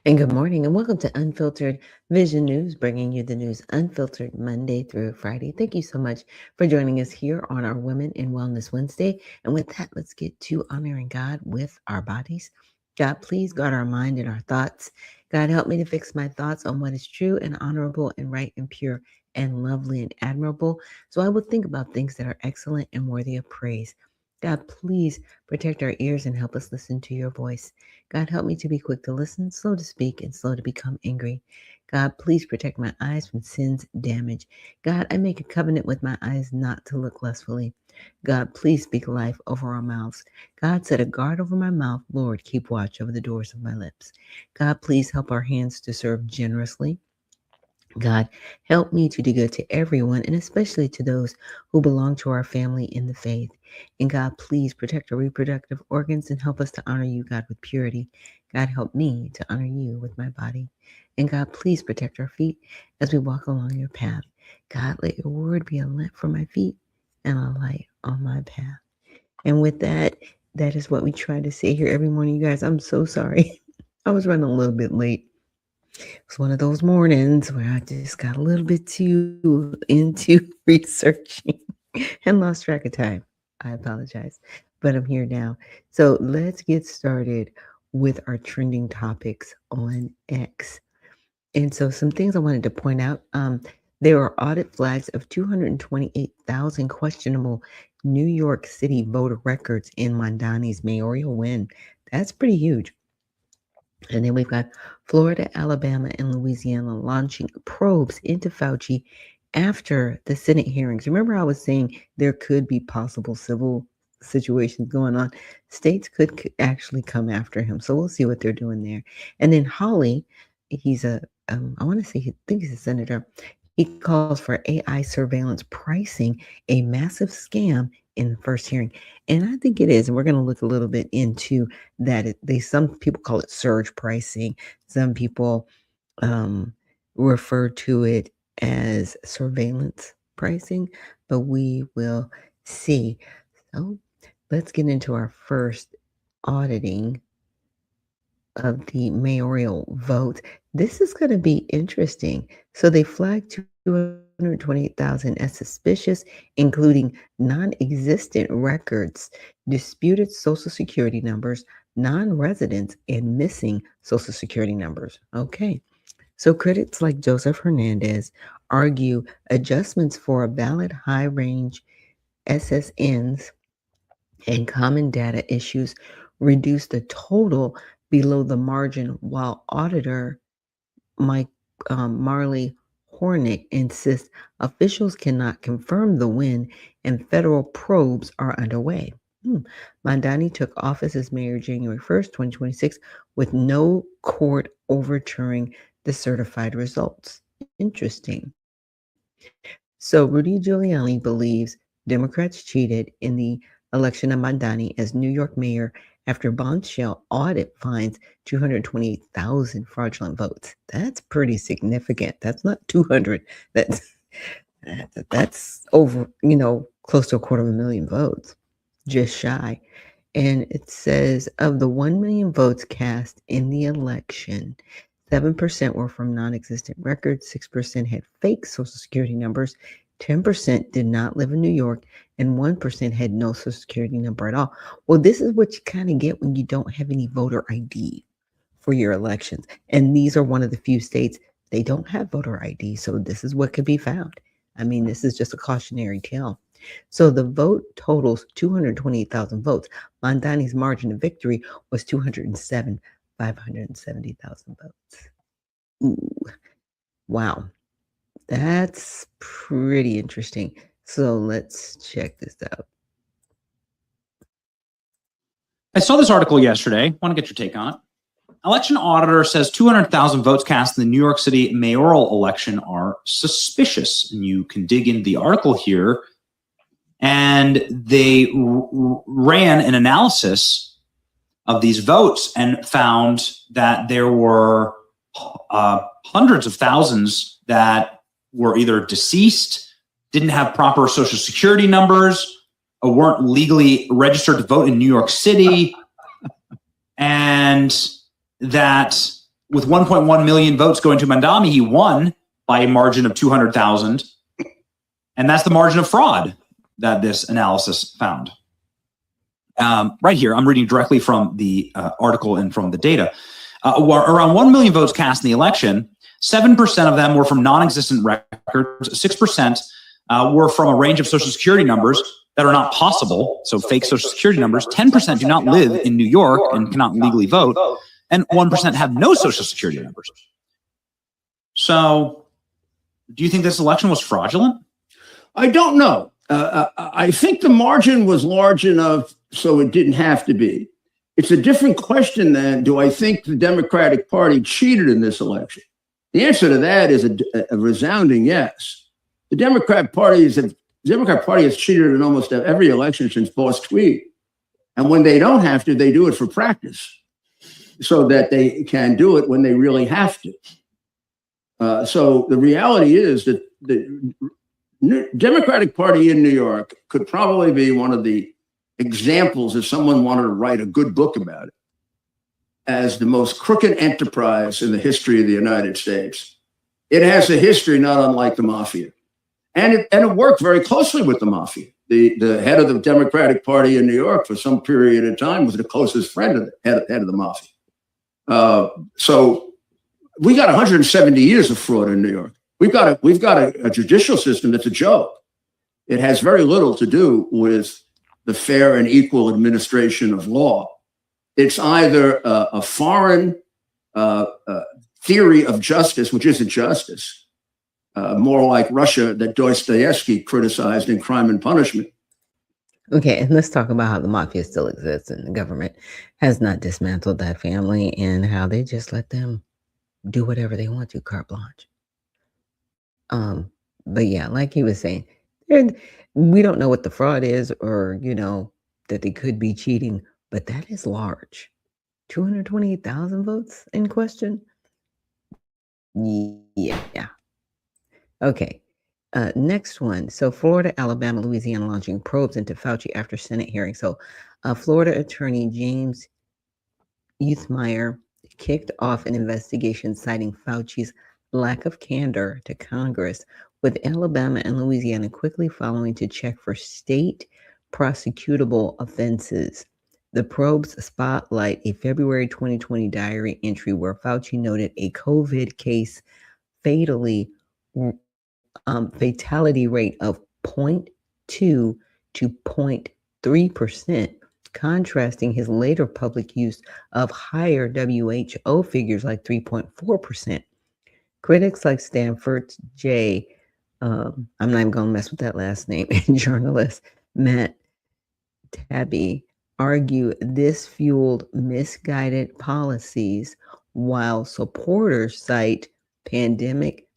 And good morning, and welcome to Unfiltered Vision News, bringing you the news unfiltered Monday through Friday. Thank you so much for joining us here on our Women in Wellness Wednesday. And with that, let's get to honoring God with our bodies. God, please guard our mind and our thoughts. God, help me to fix my thoughts on what is true and honorable and right and pure and lovely and admirable, so I will think about things that are excellent and worthy of praise. God, please protect our ears and help us listen to your voice. God, help me to be quick to listen, slow to speak, and slow to become angry. God, please protect my eyes from sin's damage. God, I make a covenant with my eyes not to look lustfully. God, please speak life over our mouths. God, set a guard over my mouth. Lord, keep watch over the doors of my lips. God, please help our hands to serve generously. God, help me to do good to everyone, and especially to those who belong to our family in the faith. And God, please protect our reproductive organs and help us to honor you, God, with purity. God, help me to honor you with my body. And God, please protect our feet as we walk along your path. God, let your word be a lamp for my feet and a light on my path. And with that, that is what we try to say here every morning. You guys, I'm so sorry. I was running a little bit late. It's one of those mornings where I just got a little bit too into researching and lost track of time. I apologize, but I'm here now. So let's get started with our trending topics on X. And so some things I wanted to point out. There are audit flags of 228,000 questionable New York City voter records in Mondani's mayoral win. That's pretty huge. And then we've got Florida, Alabama, and Louisiana launching probes into Fauci after the Senate hearings. Remember, I was saying there could be possible civil situations going on. States could actually come after him. So we'll see what they're doing there. And then Hawley, he's I want to say, I think he's a senator. He calls for AI surveillance pricing a massive scam in the first hearing. And I think it is. And we're going to look a little bit into that. Some people call it surge pricing. Some people refer to it as surveillance pricing, but we will see. So let's get into our first auditing of the mayoral vote. This is going to be interesting. So they flagged 228,000 as suspicious, including non-existent records, disputed Social Security numbers, non-residents, and missing Social Security numbers. Okay. So critics like Joseph Hernandez argue adjustments for a valid high-range SSNs and common data issues reduce the total below the margin, while auditor Mike Marley Hornick insists officials cannot confirm the win and federal probes are underway. Mandani took office as mayor January 1st, 2026, with no court overturning the certified results. Interesting. So Rudy Giuliani believes Democrats cheated in the election of Mandani as New York mayor after bombshell audit finds 228,000 fraudulent votes. That's pretty significant. That's not 200. That's over, close to 250,000 votes, just shy. And it says of the 1 million votes cast in the election, 7% were from non-existent records, 6% had fake Social Security numbers, 10% did not live in New York, and 1% had no Social Security number at all. Well, this is what you kind of get when you don't have any voter ID for your elections. And these are one of the few states they don't have voter ID. So this is what could be found. I mean, this is just a cautionary tale. So the vote totals 228,000 votes. Mondani's margin of victory was 570,000 votes. Ooh, wow. That's pretty interesting. So let's check this out. I saw this article yesterday. Want to get your take on it. Election auditor says 200,000 votes cast in the New York City mayoral election are suspicious. And you can dig into the article here. And they ran an analysis of these votes and found that there were hundreds of thousands that were either deceased, didn't have proper Social Security numbers, or weren't legally registered to vote in New York City, and that with 1.1 million votes going to Mandami, he won by a margin of 200,000. And that's the margin of fraud that this analysis found. Right here, I'm reading directly from the article and from the data. Around 1 million votes cast in the election, 7% of them were from non-existent records, 6% were from a range of Social Security numbers that are not possible, so fake Social Security numbers. 10% do not live in New York and cannot legally vote, and 1% have no Social Security numbers. So, do you think this election was fraudulent? I don't know. I think the margin was large enough so it didn't have to be. It's a different question than, do I think the Democratic Party cheated in this election? The answer to that is a resounding yes. The Democratic Party has cheated in almost every election since Boss Tweed. And when they don't have to, they do it for practice so that they can do it when they really have to. So the reality is that the Democratic Party in New York could probably be one of the examples, if someone wanted to write a good book about it, as the most crooked enterprise in the history of the United States. It has a history not unlike the mafia. And it worked very closely with the mafia. The head of the Democratic Party in New York for some period of time was the closest friend of the head of the mafia. So we got 170 years of fraud in New York. We've got a judicial system that's a joke. It has very little to do with the fair and equal administration of law. It's either a foreign theory of justice, which isn't justice, more like Russia that Dostoevsky criticized in Crime and Punishment. Okay, and let's talk about how the mafia still exists and the government has not dismantled that family and how they just let them do whatever they want to, carte blanche. But yeah, like he was saying, we don't know what the fraud is or, that they could be cheating, but that is large. 228,000 votes in question? Yeah. Okay. Next one. So Florida, Alabama, Louisiana launching probes into Fauci after Senate hearing. So Florida attorney James Youthmeyer kicked off an investigation citing Fauci's lack of candor to Congress, with Alabama and Louisiana quickly following to check for state prosecutable offenses. The probes spotlight a February 2020 diary entry where Fauci noted a COVID case fatality rate of 0.2 to 0.3%, contrasting his later public use of higher WHO figures like 3.4%. Critics like Stanford's I'm not even going to mess with that last name, and journalist Matt Taibbi argue this fueled misguided policies, while supporters cite pandemic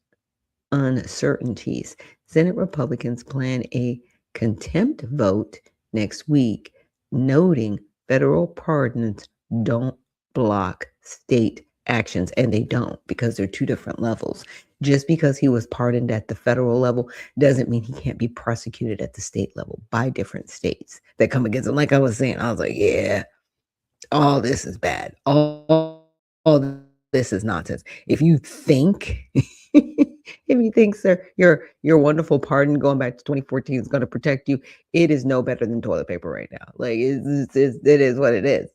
uncertainties. Senate Republicans plan a contempt vote next week, noting federal pardons don't block state actions, and they don't, because they're two different levels. Just because he was pardoned at the federal level doesn't mean he can't be prosecuted at the state level by different states that come against him. Like I was saying, I was like, yeah, all this is bad. All this is nonsense. If you think, sir, your wonderful pardon going back to 2014 is going to protect you, it is no better than toilet paper right now. Like it is what it is.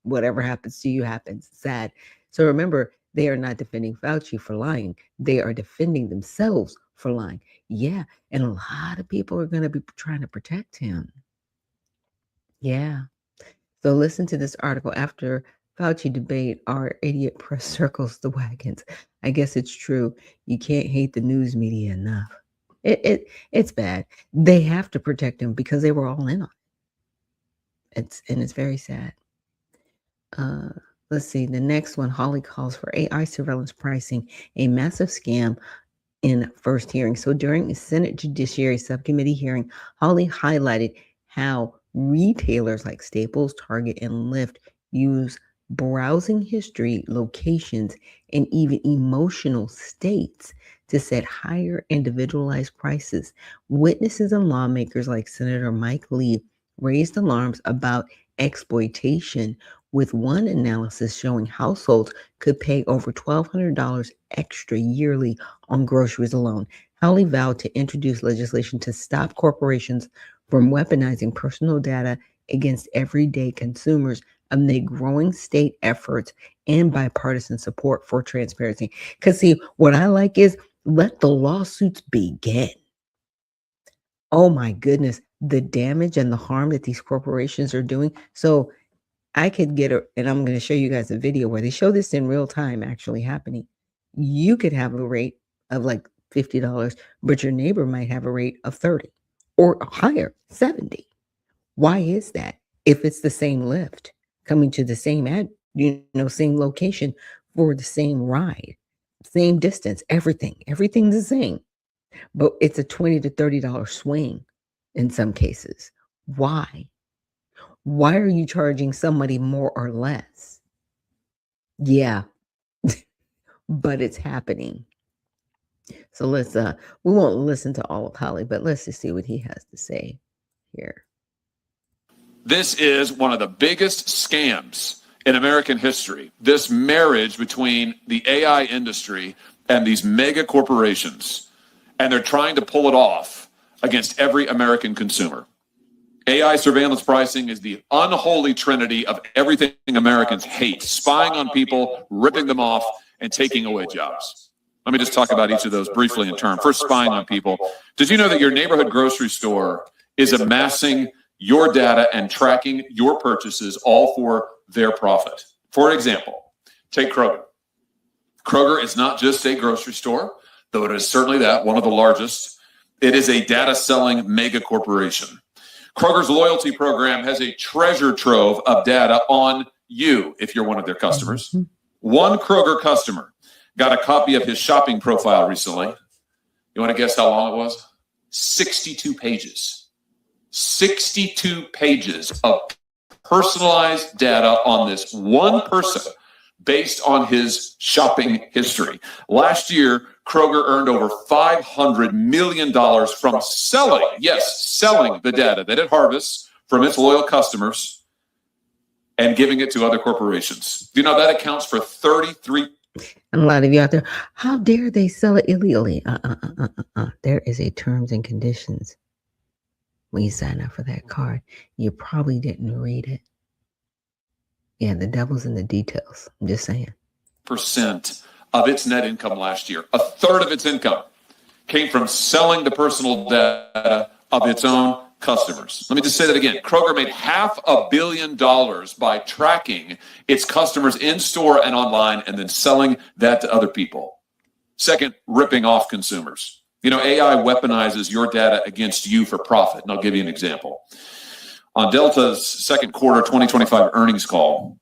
Whatever happens to you happens. Sad. So remember, they are not defending Fauci for lying. They are defending themselves for lying. Yeah, and a lot of people are going to be trying to protect him. Yeah. So listen to this article. After Fauci debate, our idiot press circles the wagons. I guess it's true. You can't hate the news media enough. It's bad. They have to protect him because they were all in on it. It's very sad. Let's see. The next one, Hawley calls for AI surveillance pricing, a massive scam in first hearing. So during the Senate Judiciary Subcommittee hearing, Hawley highlighted how retailers like Staples, Target, and Lyft use browsing history, locations, and even emotional states to set higher individualized prices. Witnesses and lawmakers like Senator Mike Lee raised alarms about exploitation, with one analysis showing households could pay over $1,200 extra yearly on groceries alone. Hawley vowed to introduce legislation to stop corporations from weaponizing personal data against everyday consumers amid growing state efforts and bipartisan support for transparency. Because, see, what I like is let the lawsuits begin. Oh my goodness, the damage and the harm that these corporations are doing. So I could get and I'm going to show you guys a video where they show this in real time actually happening. You could have a rate of like $50, but your neighbor might have a rate of 30 or higher, 70. Why is that? If it's the same lift coming to the same same location for the same ride, same distance, everything's the same, but it's a $20 to $30 swing in some cases. Why? Why are you charging somebody more or less? Yeah, but it's happening. So let's we won't listen to all of Hawley, but let's just see what he has to say here. This is one of the biggest scams in American history. This marriage between the AI industry and these mega corporations, and they're trying to pull it off against every American consumer. AI surveillance pricing is the unholy trinity of everything Americans hate: spying on people, ripping them off, and taking away jobs. Let me just talk about each of those briefly in turn. First, spying on people. Did you know that your neighborhood grocery store is amassing your data and tracking your purchases, all for their profit? For example, take Kroger. Kroger is not just a grocery store, though it is certainly that, one of the largest. It is a data-selling mega corporation. Kroger's loyalty program has a treasure trove of data on you if you're one of their customers. One Kroger customer got a copy of his shopping profile recently. You want to guess how long it was? 62 pages. 62 pages of personalized data on this one person based on his shopping history. Last year, Kroger earned over $500 million from selling the data that it harvests from its loyal customers and giving it to other corporations. Do you know that accounts for 33? And a lot of you out there, how dare they sell it illegally? There is a terms and conditions when you sign up for that card. You probably didn't read it. Yeah, the devil's in the details. I'm just saying. % of its net income last year, a third of its income, came from selling the personal data of its own customers. Let me just say that again. Kroger made $500 million by tracking its customers in store and online and then selling that to other people. Second, ripping off consumers. You know, AI weaponizes your data against you for profit. And I'll give you an example. On Delta's second quarter 2025 earnings call,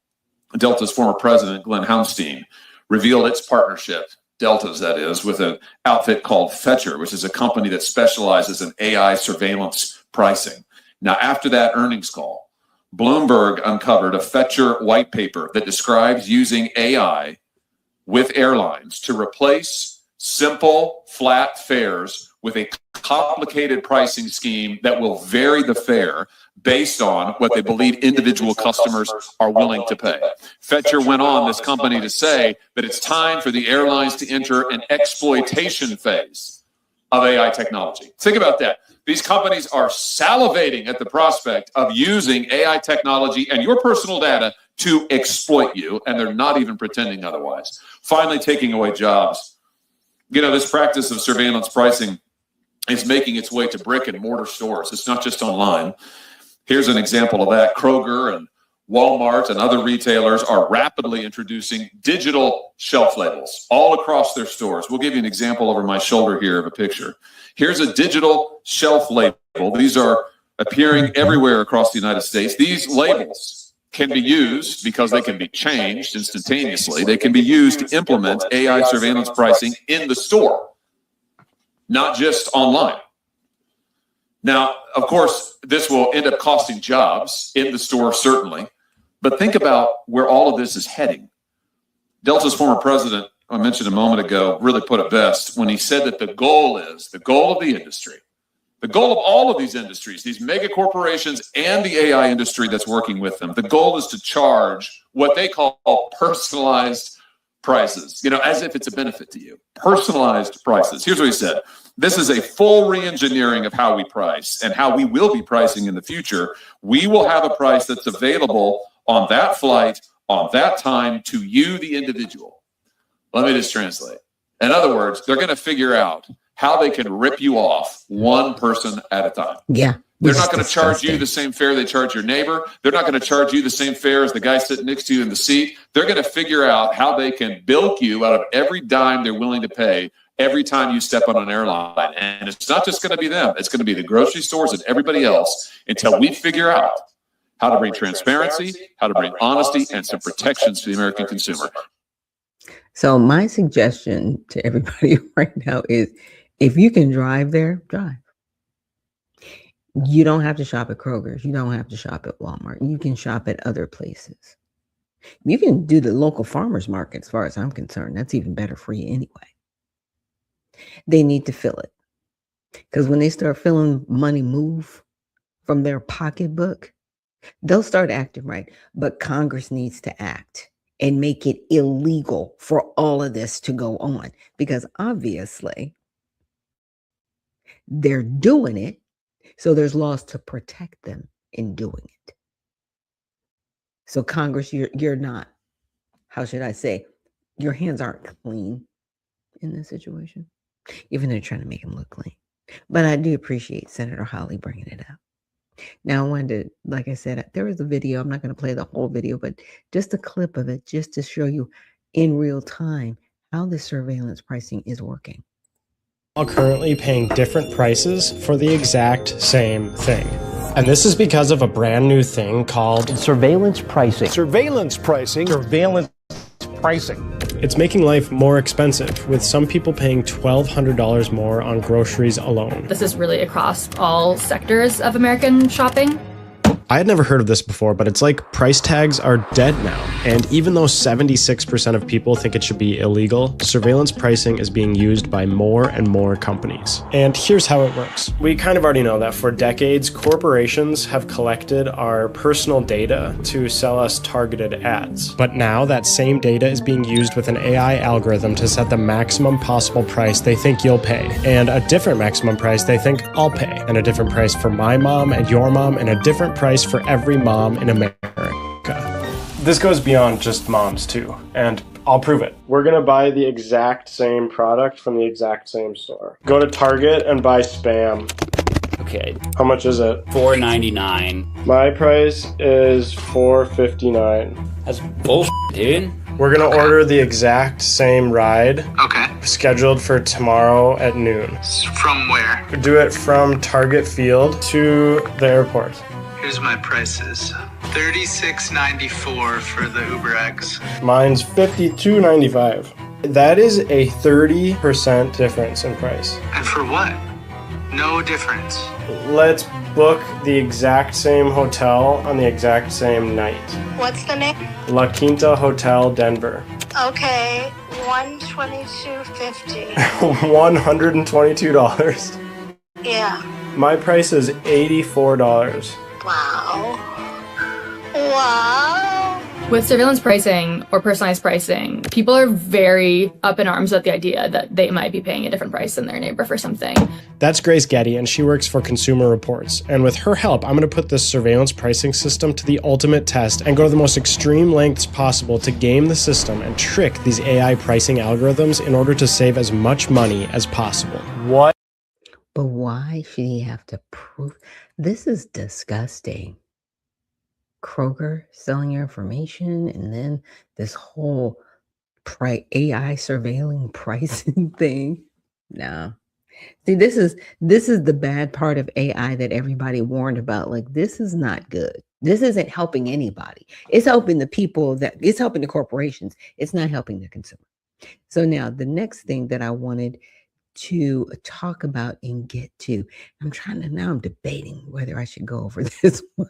Delta's former president, Glenn Hounstein, revealed its partnership, Delta's that is, with an outfit called Fetcher, which is a company that specializes in AI surveillance pricing. Now, after that earnings call, Bloomberg uncovered a Fetcher white paper that describes using AI with airlines to replace simple, flat fares with a complicated pricing scheme that will vary the fare based on what they believe individual customers are willing to pay. Fetcher went on, this company, to say that it's time for the airlines to enter an exploitation phase of AI technology. Think about that. These companies are salivating at the prospect of using AI technology and your personal data to exploit you, and they're not even pretending otherwise. Finally, taking away jobs. You know, this practice of surveillance pricing is making its way to brick and mortar stores. It's not just online. Here's an example of that. Kroger and Walmart and other retailers are rapidly introducing digital shelf labels all across their stores. We'll give you an example over my shoulder here of a picture. Here's a digital shelf label. These are appearing everywhere across the United States. These labels can be used, because they can be changed instantaneously, they can be used to implement AI surveillance pricing in the store, not just online. Now, of course, this will end up costing jobs in the store, certainly, but think about where all of this is heading. Delta's former president, I mentioned a moment ago, really put it best when he said that the goal of the industry The goal of all of these industries, these mega corporations and the AI industry that's working with them, the goal is to charge what they call personalized prices, as if it's a benefit to you. Personalized prices. Here's what he said. This is a full re-engineering of how we price and how we will be pricing in the future. We will have a price that's available on that flight, on that time, to you, the individual. Let me just translate. In other words, they're going to figure out how they can rip you off one person at a time. Yeah. They're not going to charge you the same fare they charge your neighbor. They're not going to charge you the same fare as the guy sitting next to you in the seat. They're going to figure out how they can bilk you out of every dime they're willing to pay every time you step on an airline. And it's not just going to be them. It's going to be the grocery stores and everybody else until we figure out how to bring transparency, how to bring honesty, and some protections to the American consumer. So my suggestion to everybody right now is, if you can drive there, drive. You don't have to shop at Kroger's. You don't have to shop at Walmart. You can shop at other places. You can do the local farmers market, as far as I'm concerned. That's even better for you anyway. They need to fill it. Because when they start feeling money move from their pocketbook, they'll start acting right. But Congress needs to act and make it illegal for all of this to go on. Because obviously, they're doing it, so there's laws to protect them in doing it. So Congress, you're not, how should I say, your hands aren't clean in this situation, even though they're trying to make them look clean. But I do appreciate Senator Hawley bringing it up. Now, I wanted to, like I said, there was a video. I'm not going to play the whole video, but just a clip of it, just to show you in real time how the surveillance pricing is working. Are currently paying different prices for the exact same thing. And this is because of a brand new thing called surveillance pricing. Surveillance pricing. Surveillance pricing. It's making life more expensive, with some people paying $1,200 more on groceries alone. This is really across all sectors of American shopping. I had never heard of this before, but it's like price tags are dead now. And even though 76% of people think it should be illegal, surveillance pricing is being used by more and more companies. And here's how it works. We kind of already know that for decades, corporations have collected our personal data to sell us targeted ads. But now that same data is being used with an AI algorithm to set the maximum possible price they think you'll pay, and a different maximum price they think I'll pay, and a different price for my mom and your mom, and a different price for every mom in America. This goes beyond just moms too, and I'll prove it. We're gonna buy the exact same product from the exact same store. Go to Target and buy Spam. Okay. How much is it? $4.99. My price is $4.59. That's bullshit, dude. We're gonna order the exact same ride. Okay. Scheduled for tomorrow at noon. From where? Do it from Target Field to the airport. Here's my prices. $36.94 for the Uber X. Mine's $52.95. That is a 30% difference in price. And for what? No difference. Let's book the exact same hotel on the exact same night. What's the name? La Quinta Hotel, Denver. Okay, $122.50. $122. Yeah. My price is $84. Wow. Wow. With surveillance pricing or personalized pricing, people are very up in arms at the idea that they might be paying a different price than their neighbor for something. That's Grace Getty, and she works for Consumer Reports. And with her help, I'm going to put this surveillance pricing system to the ultimate test and go to the most extreme lengths possible to game the system and trick these AI pricing algorithms in order to save as much money as possible. What? But why should he have to prove? This is disgusting. Kroger selling your information, and then this whole AI surveilling pricing thing. No. See, this is the bad part of AI that everybody warned about. Like, this is not good. This isn't helping anybody. It's helping the people it's helping the corporations. It's not helping the consumer. So now the next thing that I wanted to talk about and get to, now I'm debating whether I should go over this one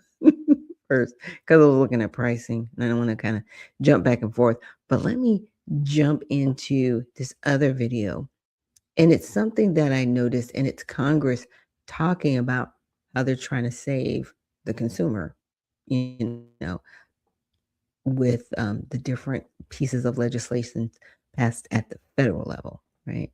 first, because I was looking at pricing and I don't want to kind of jump back and forth. But let me jump into this other video. And it's something that I noticed, and it's Congress talking about how they're trying to save the consumer, you know, with the different pieces of legislation passed at the federal level, right?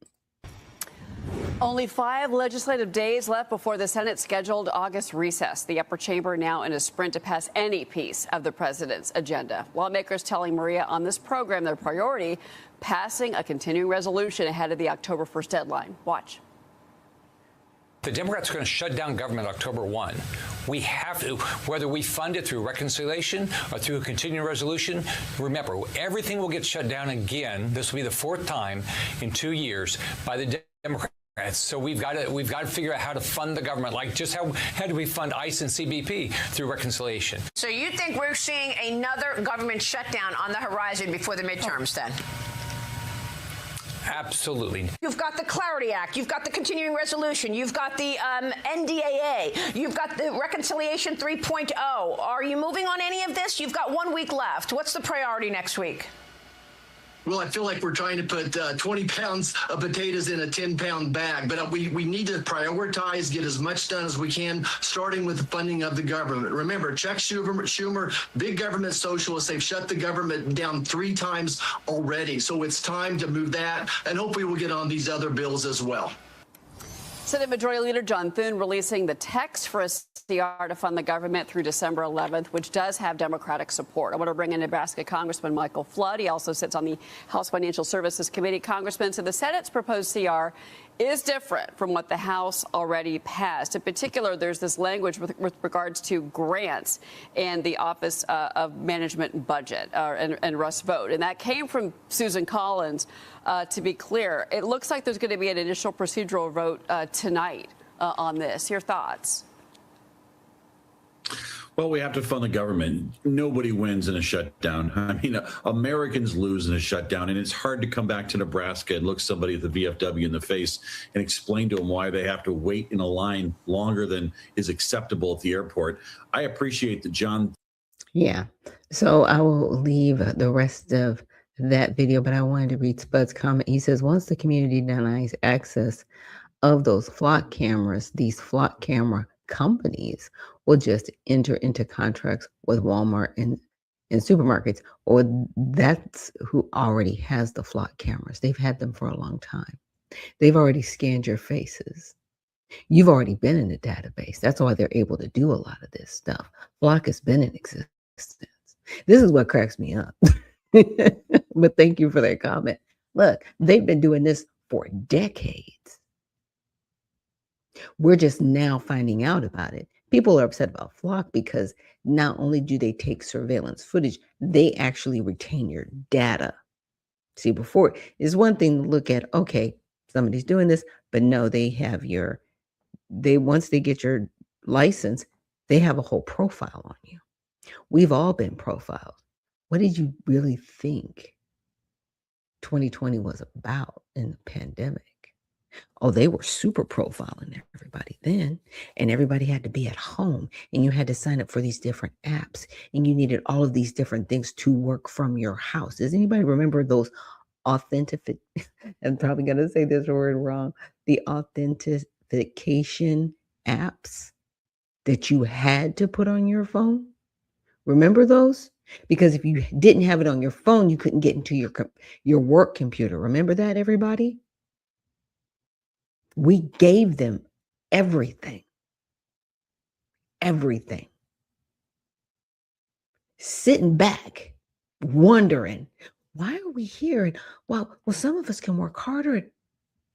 Only 5 legislative days left before the Senate's scheduled August recess. The upper chamber now in a sprint to pass any piece of the president's agenda. Lawmakers telling Maria on this program their priority, passing a continuing resolution ahead of the October 1st deadline. Watch. The Democrats are going to shut down government October 1. We have to, whether we fund it through reconciliation or through a continuing resolution. Remember, everything will get shut down again. This will be the 4th time in 2 years by the Democrats. So we've got to figure out how to fund the government, like just how do we fund ICE and CBP through reconciliation. So you think we're seeing another government shutdown on the horizon before the midterms then? Absolutely. You've got the Clarity Act, you've got the continuing resolution, you've got the NDAA, you've got the Reconciliation 3.0. Are you moving on any of this? You've got 1 week left. What's the priority next week? Well, I feel like we're trying to put 20 pounds of potatoes in a 10-pound bag, but we need to prioritize, get as much done as we can, starting with the funding of the government. Remember, Chuck Schumer, big government socialists, they've shut the government down 3 times already. So it's time to move that, and hopefully we'll get on these other bills as well. Senate Majority Leader John Thune releasing the text for a CR to fund the government through December 11th, which does have Democratic support. I want to bring in Nebraska Congressman Michael Flood. He also sits on the House Financial Services Committee. Congressman, so the Senate's proposed CR is different from what the House already passed. In particular, there's this language with regards to grants and the Office of Management and Budget and Russ Vought. And that came from Susan Collins. To be clear, it looks like there's going to be an initial procedural vote tonight on this. Your thoughts? Well, we have to fund the government. Nobody wins in a shutdown. I mean, Americans lose in a shutdown, and it's hard to come back to Nebraska and look somebody at the VFW in the face and explain to them why they have to wait in a line longer than is acceptable at the airport. I appreciate that, John. Yeah. So I will leave the rest of that video, but I wanted to read Spud's comment. He says, once the community denies access of those flock cameras, these flock camera companies will just enter into contracts with Walmart and supermarkets, or that's who already has the flock cameras. They've had them for a long time. They've already scanned your faces. You've already been in the database. That's why they're able to do a lot of this stuff. Flock has been in existence. This is what cracks me up. But thank you for that comment. Look, they've been doing this for decades. We're just now finding out about it. People are upset about Flock because not only do they take surveillance footage, they actually retain your data. See, before it's one thing to look at, okay, somebody's doing this, but no, they have once they get your license, they have a whole profile on you. We've all been profiled. What did you really think 2020 was about in the pandemic? Oh, they were super profiling everybody then, and everybody had to be at home, and you had to sign up for these different apps, and you needed all of these different things to work from your house. Does anybody remember those authentic? I'm probably going to say this word wrong. The authentication apps that you had to put on your phone. Remember those? Because if you didn't have it on your phone, you couldn't get into your work computer. Remember that, everybody? We gave them everything. Everything. Sitting back, wondering, why are we here? And well, some of us can work harder.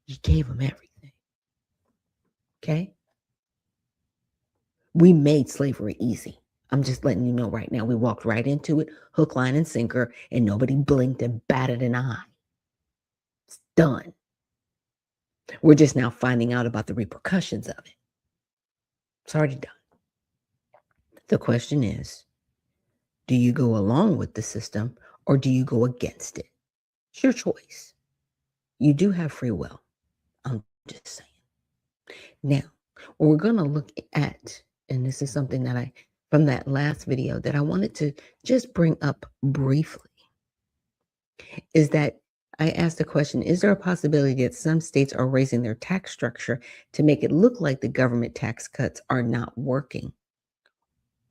You gave them everything. Okay? We made slavery easy. I'm just letting you know right now. We walked right into it, hook, line, and sinker, and nobody blinked and batted an eye. It's done. We're just now finding out about the repercussions of it. It's already done. The question is, do you go along with the system or do you go against it? It's your choice. You do have free will. I'm just saying. Now, what we're going to look at, and this is something that from that last video that I wanted to just bring up briefly, is that I asked the question, is there a possibility that some states are raising their tax structure to make it look like the government tax cuts are not working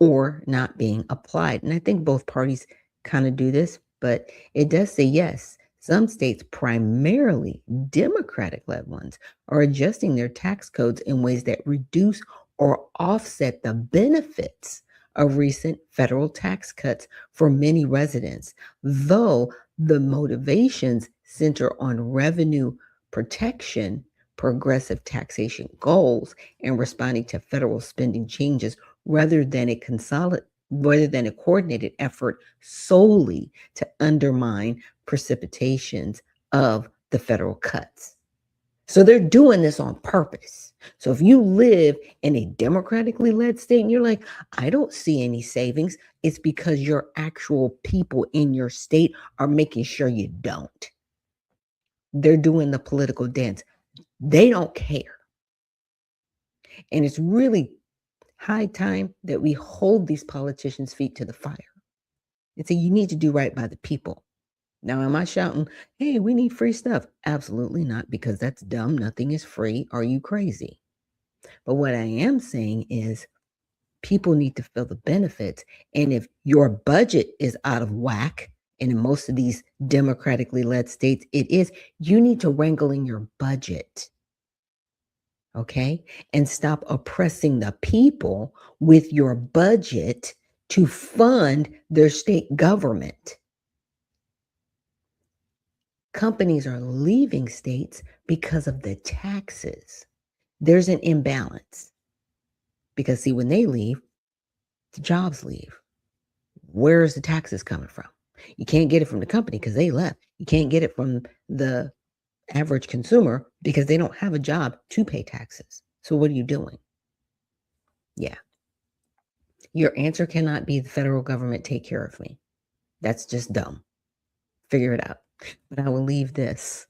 or not being applied? And I think both parties kind of do this, but it does say yes. Some states, primarily Democratic-led ones, are adjusting their tax codes in ways that reduce or offset the benefits of recent federal tax cuts for many residents, though the motivations center on revenue protection, progressive taxation goals, and responding to federal spending changes rather than a coordinated effort solely to undermine precipitations of the federal cuts. So they're doing this on purpose. So if you live in a democratically led state and you're like, I don't see any savings, it's because your actual people in your state are making sure you don't. They're doing the political dance. They don't care. And it's really high time that we hold these politicians' feet to the fire and say, you need to do right by the people. Now, am I shouting, hey, we need free stuff? Absolutely not, because that's dumb. Nothing is free. Are you crazy? But what I am saying is people need to feel the benefits. And if your budget is out of whack, and in most of these democratically led states, it is, you need to wrangle in your budget. Okay? And stop oppressing the people with your budget to fund their state government. Companies are leaving states because of the taxes. There's an imbalance. Because, see, when they leave, the jobs leave. Where's the taxes coming from? You can't get it from the company because they left. You can't get it from the average consumer because they don't have a job to pay taxes. So what are you doing? Yeah. Your answer cannot be the federal government take care of me. That's just dumb. Figure it out. But I will leave this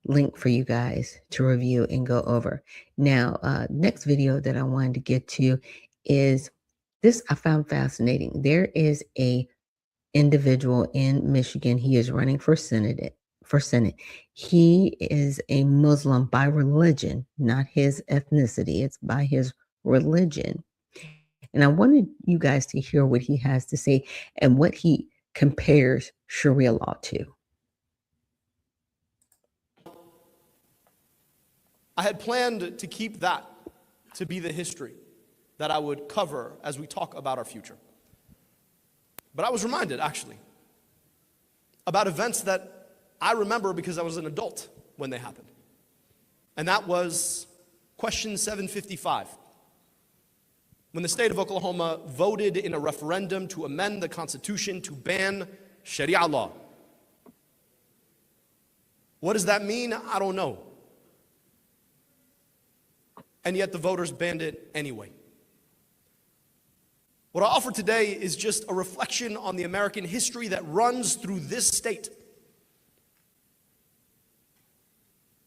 link for you guys to review and go over. Now, next video that I wanted to get to is this I found fascinating. There is a individual in Michigan. He is running for Senate. He is a Muslim by religion, not his ethnicity. It's by his religion. And I wanted you guys to hear what he has to say and what he compares Sharia law to. I had planned to keep that to be the history that I would cover as we talk about our future. But I was reminded, actually, about events that I remember because I was an adult when they happened. And that was question 755. When the state of Oklahoma voted in a referendum to amend the Constitution to ban Sharia law. What does that mean? I don't know. And yet the voters banned it anyway. What I offer today is just a reflection on the American history that runs through this state.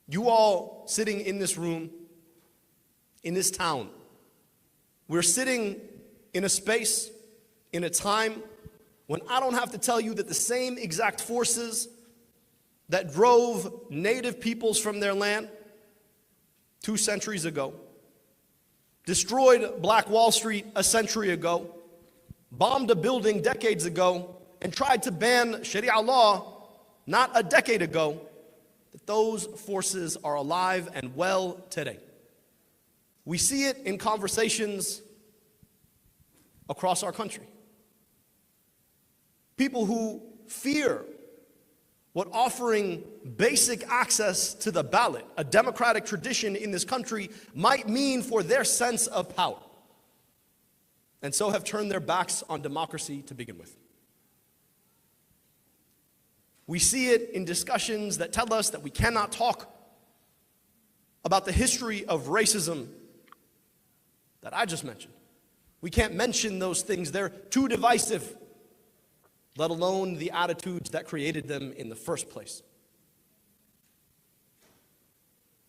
You all sitting in this room, in this town, we're sitting in a space, in a time when I don't have to tell you that the same exact forces that drove native peoples from their land 2 centuries ago, destroyed Black Wall Street a century ago, bombed a building decades ago, and tried to ban Sharia law not a decade ago, that those forces are alive and well today. We see it in conversations across our country. People who fear what offering basic access to the ballot, a democratic tradition in this country, might mean for their sense of power, and so have turned their backs on democracy to begin with. We see it in discussions that tell us that we cannot talk about the history of racism that I just mentioned. We can't mention those things. They're too divisive, let alone the attitudes that created them in the first place.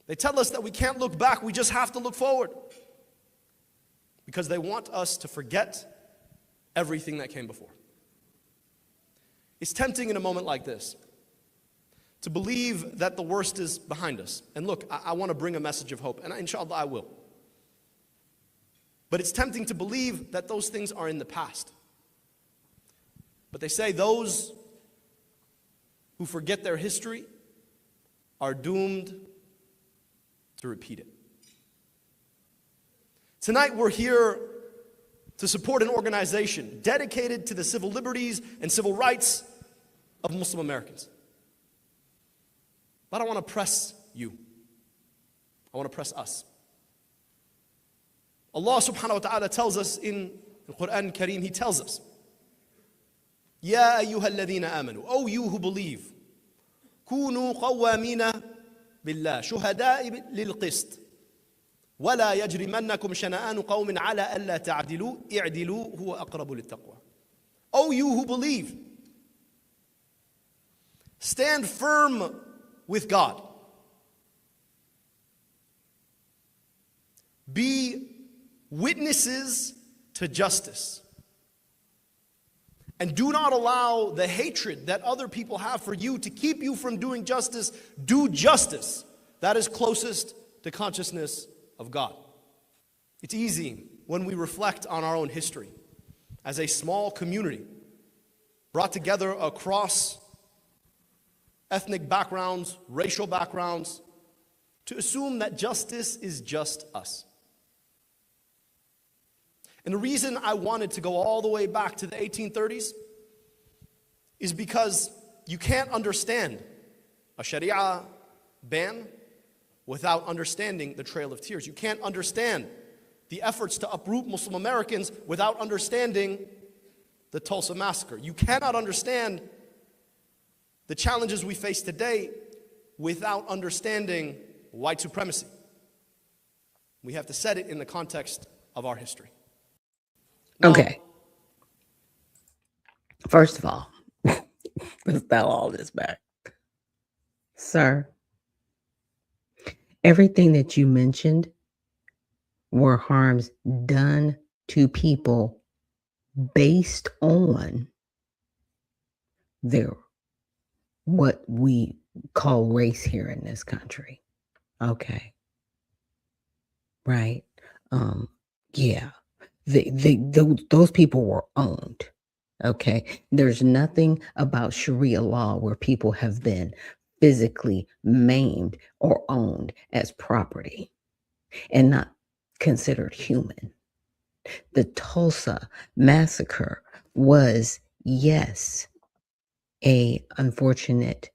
They tell us that we can't look back, we just have to look forward, because they want us to forget everything that came before. It's tempting in a moment like this to believe that the worst is behind us. And look, I want to bring a message of hope, and inshallah I will. But it's tempting to believe that those things are in the past. But they say those who forget their history are doomed to repeat it. Tonight we're here to support an organization dedicated to the civil liberties and civil rights of Muslim Americans. But I want to press you. I want to press us. Allah subhanahu wa ta'ala tells us in the Quran Kareem, He tells us, Ya ayyuha alladhina amanu, O you who believe, kunu qawwamina billah, shuhada'i lil qist, wala yajrimannakum shana'anu qawmin ala alla ta'dilu, i'dilu huwa aqrabu lit taqwa. O you who believe, stand firm with God. Be witnesses to justice. And do not allow the hatred that other people have for you to keep you from doing justice. Do justice. That is closest to consciousness of God. It's easy when we reflect on our own history as a small community brought together across ethnic backgrounds, racial backgrounds, to assume that justice is just us. And the reason I wanted to go all the way back to the 1830s is because you can't understand a Sharia ban without understanding the Trail of Tears. You can't understand the efforts to uproot Muslim Americans without understanding the Tulsa Massacre. You cannot understand the challenges we face today without understanding white supremacy. We have to set it in the context of our history. Okay. First of all, let's dial all this back. Sir, everything that you mentioned were harms done to people based on their what we call race here in this country. Okay. Right. Yeah. Those people were owned. Okay. There's nothing about Sharia law where people have been physically maimed or owned as property and not considered human. The Tulsa massacre was, yes, a unfortunate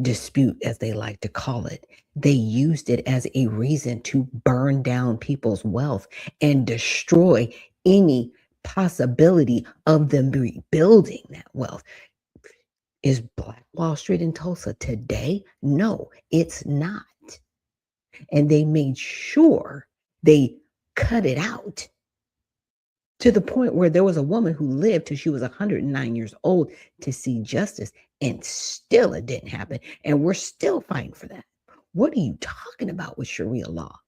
dispute, as they like to call it. They used it as a reason to burn down people's wealth and destroy any possibility of them rebuilding that wealth. Is Black Wall Street in Tulsa today? No, it's not. And they made sure they cut it out to the point where there was a woman who lived till she was 109 years old to see justice, and still it didn't happen. And we're still fighting for that. What are you talking about with Sharia law?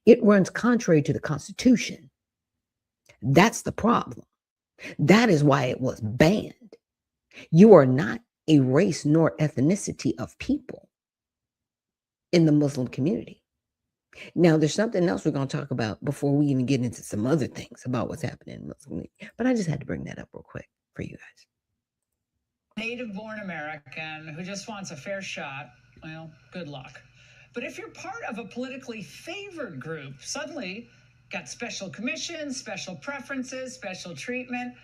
It runs contrary to the Constitution. That's the problem. That is why it was banned. You are not a race nor ethnicity of people in the Muslim community. Now, there's something else we're going to talk about before we even get into some other things about what's happening in Muslim community. But I just had to bring that up real quick for you guys. Native-born American who just wants a fair shot, well, good luck. But if you're part of a politically favored group, suddenly got special commissions, special preferences, special treatment.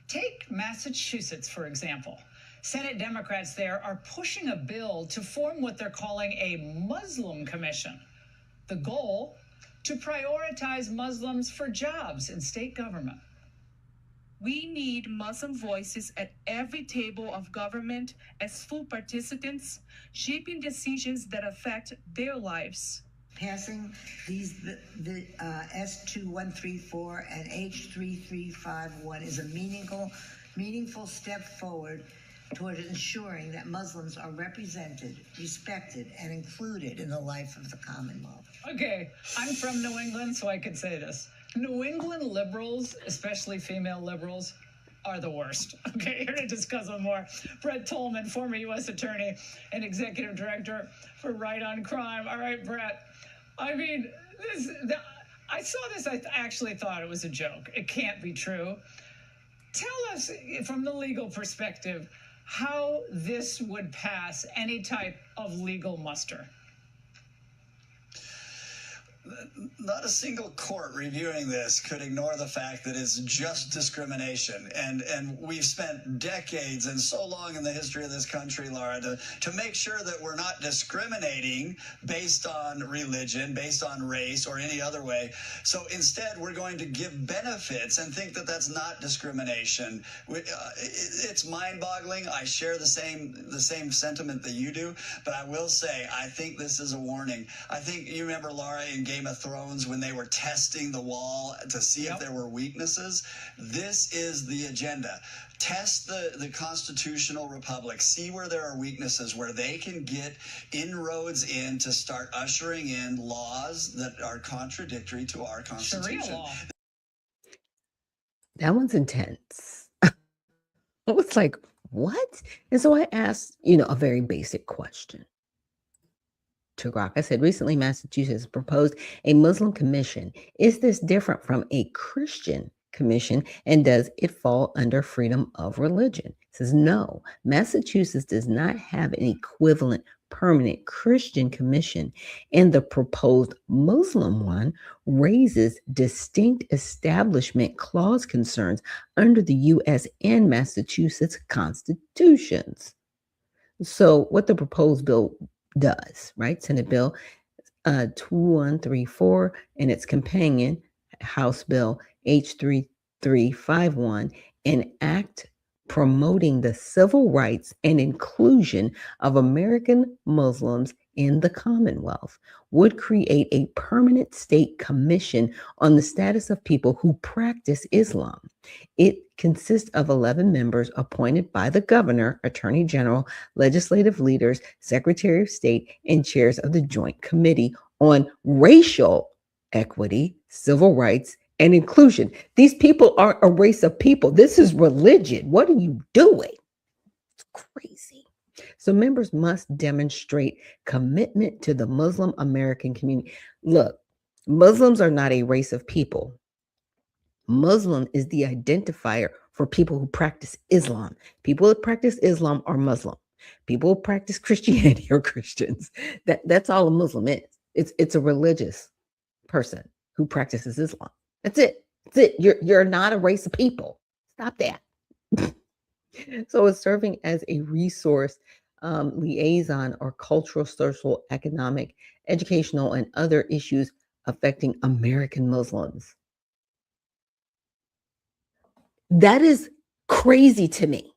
Take Massachusetts, for example. Senate Democrats there are pushing a bill to form what they're calling a Muslim commission. The goal, to prioritize Muslims for jobs in state government. We need Muslim voices at every table of government as full participants, shaping decisions that affect their lives. Passing these the S2134 and H3351 is a meaningful step forward toward ensuring that Muslims are represented, respected, and included in the life of the Commonwealth. Okay, I'm from New England, so I could say this. New England liberals, especially female liberals, are the worst. Okay, here to discuss with more, Brett Tolman, former U.S. attorney and executive director for Right on Crime. All right, Brett. I mean, I saw this. I actually thought it was a joke. It can't be true. Tell us, from the legal perspective, how this would pass any type of legal muster. Not a single court reviewing this could ignore the fact that it's just discrimination. And we've spent decades and so long in the history of this country, Laura, to make sure that we're not discriminating based on religion, based on race, or any other way. So instead, we're going to give benefits and think that that's not discrimination. It's mind-boggling. I share the same sentiment that you do, but I will say, I think this is a warning. I think you remember, Laura, in Game of Thrones when they were testing the wall to see if there were weaknesses. This is the agenda. Test the constitutional republic, see where there are weaknesses, where they can get inroads in to start ushering in laws that are contradictory to our Constitution. Sharia law. That one's intense. I was like, what? And so I asked, a very basic question to Rock. I said, recently, Massachusetts proposed a Muslim commission. Is this different from a Christian commission? And does it fall under freedom of religion? It says, no, Massachusetts does not have an equivalent permanent Christian commission. And the proposed Muslim one raises distinct establishment clause concerns under the U.S. and Massachusetts constitutions. So what the proposed bill does, right? Senate Bill 2134 and its companion, House Bill H3351, an act promoting the civil rights and inclusion of American Muslims in the Commonwealth, would create a permanent state commission on the status of people who practice Islam. It consists of 11 members appointed by the governor, attorney general, legislative leaders, secretary of state, and chairs of the Joint Committee on Racial Equity, Civil Rights, and Inclusion. These people aren't a race of people. This is religion. What are you doing? It's crazy. So members must demonstrate commitment to the Muslim American community. Look, Muslims are not a race of people. Muslim is the identifier for people who practice Islam. People who practice Islam are Muslim. People who practice Christianity are Christians. That's all a Muslim is. It's a religious person who practices Islam. That's it. That's it. You're not a race of people. Stop that. So it's serving as a resource liaison or cultural, social, economic, educational, and other issues affecting American Muslims. That is crazy to me.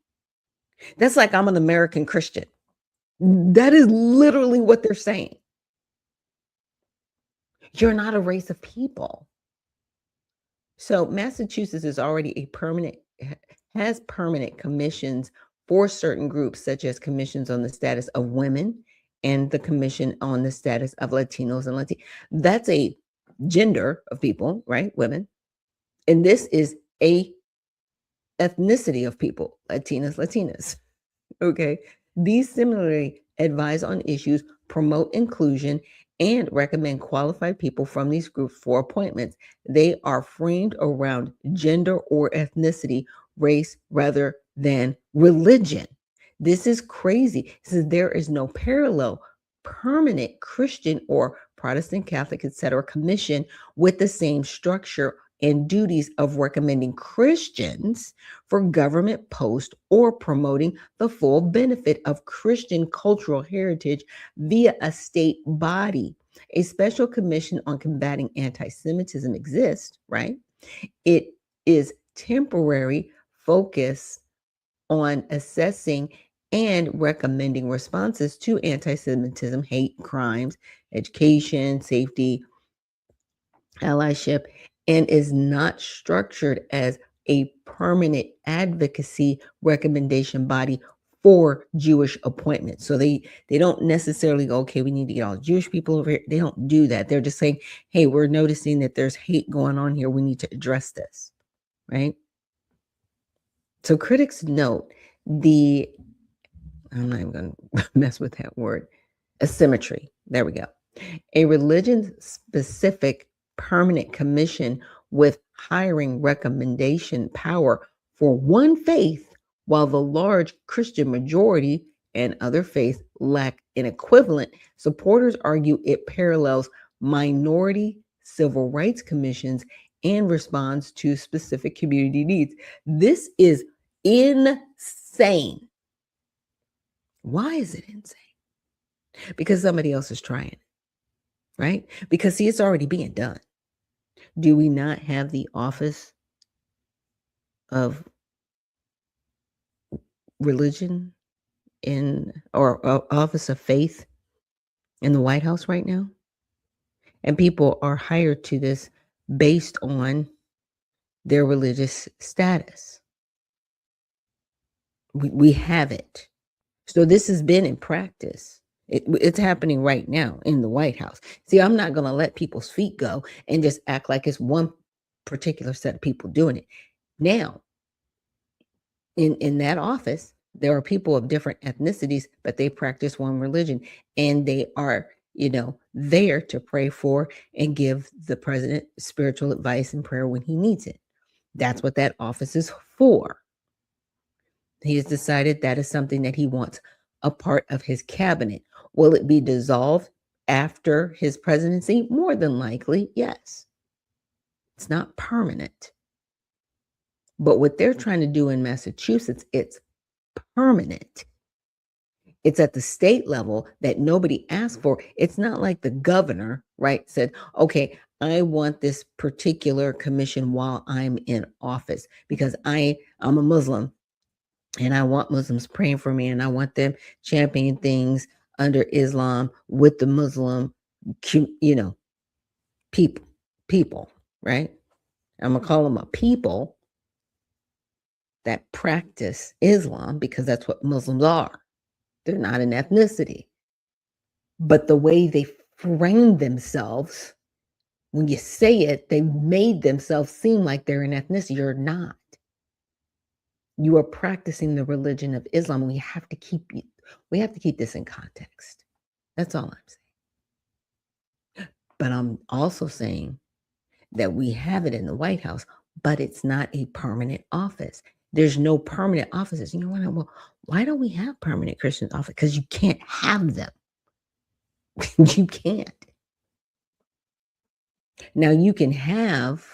That's like I'm an American Christian. That is literally what they're saying. You're not a race of people. So Massachusetts is already has permanent commissions for certain groups, such as commissions on the status of women and the commission on the status of Latinos and Latinas. That's a gender of people, right? Women. And this is a ethnicity of people, Latinas. Okay. These similarly advise on issues, promote inclusion, and recommend qualified people from these groups for appointments. They are framed around gender or ethnicity, race, rather than religion. This is crazy. It says there is no parallel permanent Christian or Protestant, Catholic, etc. commission with the same structure and duties of recommending Christians for government posts or promoting the full benefit of Christian cultural heritage via a state body. A special commission on combating anti-Semitism exists, right? It is temporary focus on assessing and recommending responses to anti-Semitism, hate crimes, education, safety, allyship, and is not structured as a permanent advocacy recommendation body for Jewish appointments. So they don't necessarily go, okay, we need to get all Jewish people over here. They don't do that. They're just saying, hey, we're noticing that there's hate going on here. We need to address this, right? So critics note I'm not even going to mess with that word, asymmetry. There we go. A religion-specific permanent commission with hiring recommendation power for one faith, while the large Christian majority and other faiths lack an equivalent. Supporters argue it parallels minority civil rights commissions and responds to specific community needs. This is insane. Why is it insane? Because somebody else is trying it, right? Because see, it's already being done. Do we not have the office of religion or office of faith in the White House right now? And people are hired to this based on their religious status. We have it. So this has been in practice. It's happening right now in the White House. See, I'm not going to let people's feet go and just act like it's one particular set of people doing it. Now, in that office, there are people of different ethnicities, but they practice one religion, and they are, there to pray for and give the president spiritual advice and prayer when he needs it. That's what that office is for. He has decided that is something that he wants a part of his cabinet. Will it be dissolved after his presidency? More than likely, yes. It's not permanent. But what they're trying to do in Massachusetts, it's permanent. It's at the state level that nobody asked for. It's not like the governor, right, said, okay, I want this particular commission while I'm in office because I'm a Muslim. And I want Muslims praying for me, and I want them championing things under Islam with the Muslim, people, right? I'm going to call them a people that practice Islam because that's what Muslims are. They're not an ethnicity. But the way they frame themselves, when you say it, they made themselves seem like they're an ethnicity. You're not. You are practicing the religion of Islam. We have to keep this in context. That's all I'm saying. But I'm also saying that we have it in the White House, but it's not a permanent office. There's no permanent offices. You know what? Well, why don't we have permanent Christian office? Because you can't have them. You can't. Now you can have,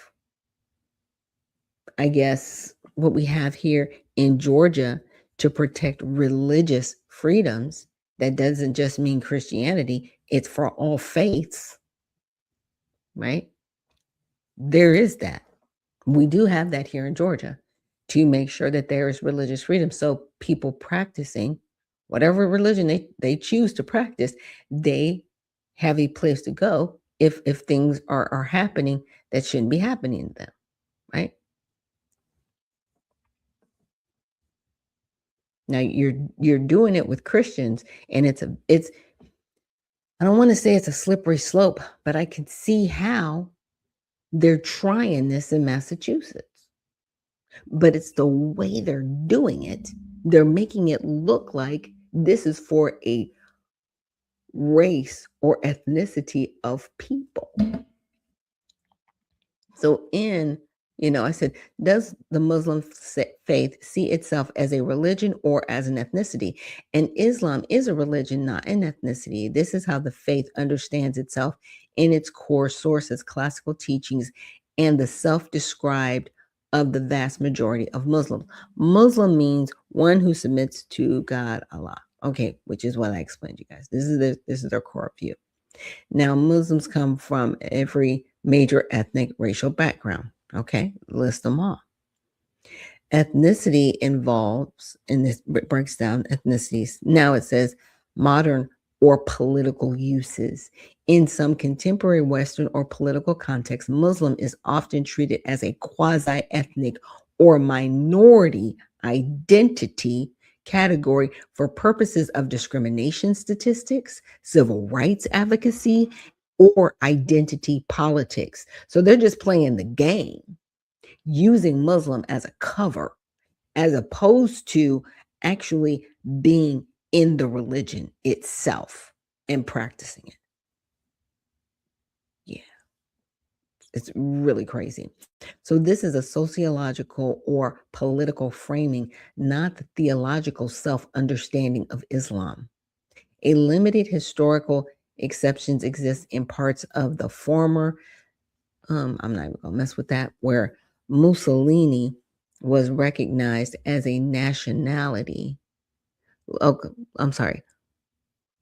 I guess, what we have here in Georgia to protect religious freedoms. That doesn't just mean Christianity. It's for all faiths, right? There is that. We do have that here in Georgia to make sure that there is religious freedom. So people practicing whatever religion they choose to practice, they have a place to go if things are happening that shouldn't be happening to them, right? Now you're doing it with Christians, and it's I don't want to say it's a slippery slope, but I can see how they're trying this in Massachusetts. But it's the way they're doing it. They're making it look like this is for a race or ethnicity of people. So I said, does the Muslim faith see itself as a religion or as an ethnicity? And Islam is a religion, not an ethnicity. This is how the faith understands itself in its core sources, classical teachings, and the self-described of the vast majority of Muslims. Muslim means one who submits to God, Allah. Okay, which is what I explained to you guys. This is their core view. Now, Muslims come from every major ethnic racial background. Okay, list them all. Ethnicity involves, and this breaks down ethnicities. Now it says modern or political uses. In some contemporary Western or political contexts, Muslim is often treated as a quasi-ethnic or minority identity category for purposes of discrimination statistics, civil rights advocacy, or identity politics. So they're just playing the game, using Muslim as a cover, as opposed to actually being in the religion itself and practicing it. Yeah, it's really crazy. So this is a sociological or political framing, not the theological self-understanding of Islam. A limited historical exceptions exist in parts of the former, I'm not even gonna mess with that, where Mussolini was recognized as a nationality. Okay, I'm sorry.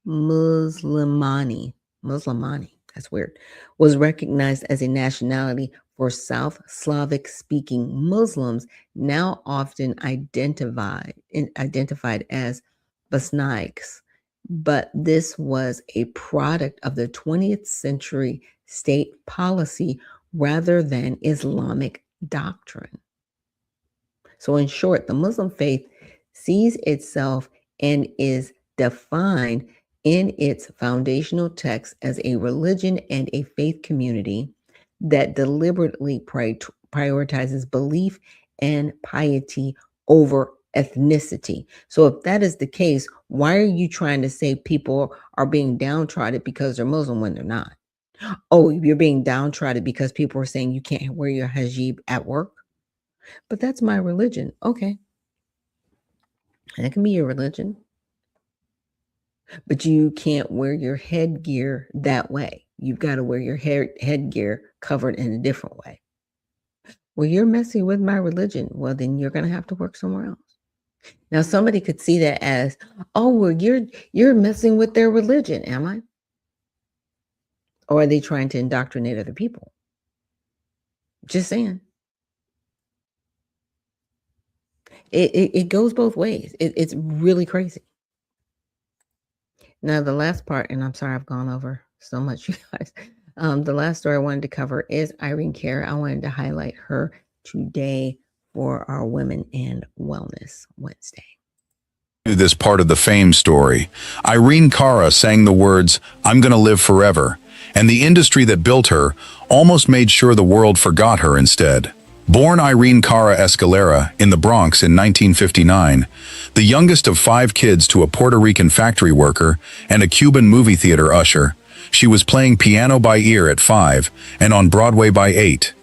Muslimani, that's weird, was recognized as a nationality for South Slavic speaking Muslims, now often identified as Bosniaks. But this was a product of the 20th century state policy rather than Islamic doctrine. So, in short, the Muslim faith sees itself and is defined in its foundational text as a religion and a faith community that deliberately prioritizes belief and piety over ethnicity. So if that is the case, why are you trying to say people are being downtrodden because they're Muslim when they're not? Oh, you're being downtrodden because people are saying you can't wear your hijab at work? But that's my religion. Okay. That can be your religion. But you can't wear your headgear that way. You've got to wear your headgear covered in a different way. Well, you're messing with my religion. Well, then you're going to have to work somewhere else. Now, somebody could see that as, oh, well, you're messing with their religion, am I? Or are they trying to indoctrinate other people? Just saying. It goes both ways. It's really crazy. Now, the last part, and I'm sorry I've gone over so much, you guys. The last story I wanted to cover is Irene Cara. I wanted to highlight her today for our Women and Wellness Wednesday. This part of the fame story. Irene Cara sang the words, "I'm gonna live forever," and the industry that built her almost made sure the world forgot her instead. Born Irene Cara Escalera in the Bronx in 1959, the youngest of 5 kids to a Puerto Rican factory worker and a Cuban movie theater usher, she was playing piano by ear at 5 and on Broadway by 8.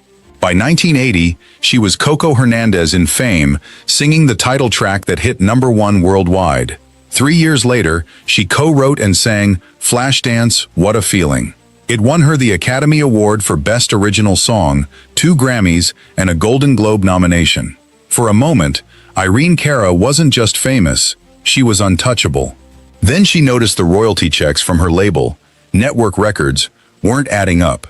By 1980, she was Coco Hernandez in Fame, singing the title track that hit #1 worldwide. 3 years later, she co-wrote and sang Flashdance, What a Feeling. It won her the Academy Award for Best Original Song, 2 Grammys, and a Golden Globe nomination. For a moment, Irene Cara wasn't just famous, she was untouchable. Then she noticed the royalty checks from her label, Network Records, weren't adding up.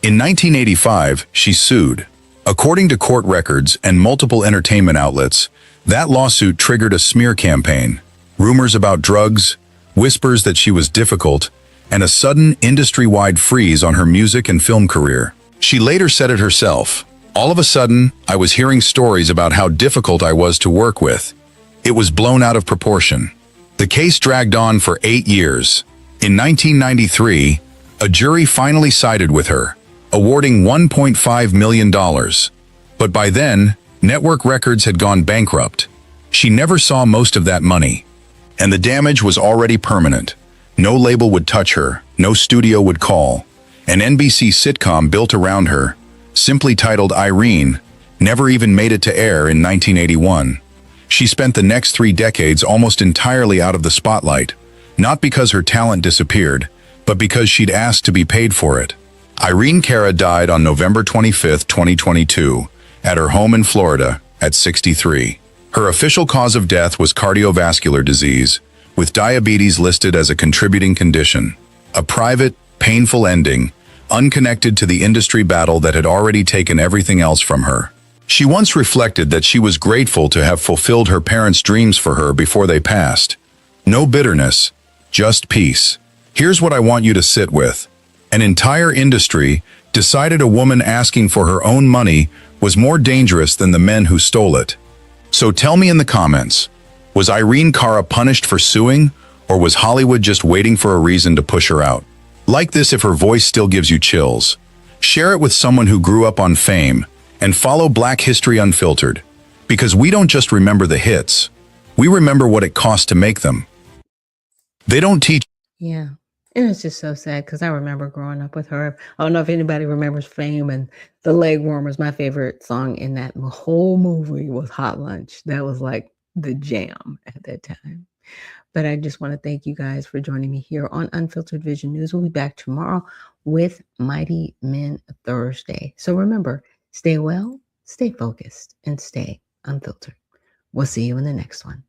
In 1985, she sued. According to court records and multiple entertainment outlets, that lawsuit triggered a smear campaign, rumors about drugs, whispers that she was difficult, and a sudden industry-wide freeze on her music and film career. She later said it herself, "All of a sudden, I was hearing stories about how difficult I was to work with. It was blown out of proportion." The case dragged on for 8 years. In 1993, a jury finally sided with her, awarding $1.5 million. But by then, Network Records had gone bankrupt. She never saw most of that money, and the damage was already permanent. No label would touch her, no studio would call. An NBC sitcom built around her, simply titled Irene, never even made it to air in 1981. She spent the next 3 decades almost entirely out of the spotlight, not because her talent disappeared, but because she'd asked to be paid for it. Irene Cara died on November 25, 2022, at her home in Florida at 63. Her official cause of death was cardiovascular disease, with diabetes listed as a contributing condition. A private, painful ending, unconnected to the industry battle that had already taken everything else from her. She once reflected that she was grateful to have fulfilled her parents' dreams for her before they passed. No bitterness, just peace. Here's what I want you to sit with. An entire industry decided a woman asking for her own money was more dangerous than the men who stole it. So tell me in the comments, was Irene Cara punished for suing, or was Hollywood just waiting for a reason to push her out? Like this if her voice still gives you chills. Share it with someone who grew up on Fame, and follow Black History Unfiltered. Because we don't just remember the hits, we remember what it cost to make them. They don't teach. Yeah. And it's just so sad because I remember growing up with her. I don't know if anybody remembers Fame and the Leg Warmers. My favorite song in that whole movie was Hot Lunch. That was like the jam at that time. But I just want to thank you guys for joining me here on Unfiltered Vision News. We'll be back tomorrow with Mighty Men Thursday. So remember, stay well, stay focused, and stay unfiltered. We'll see you in the next one.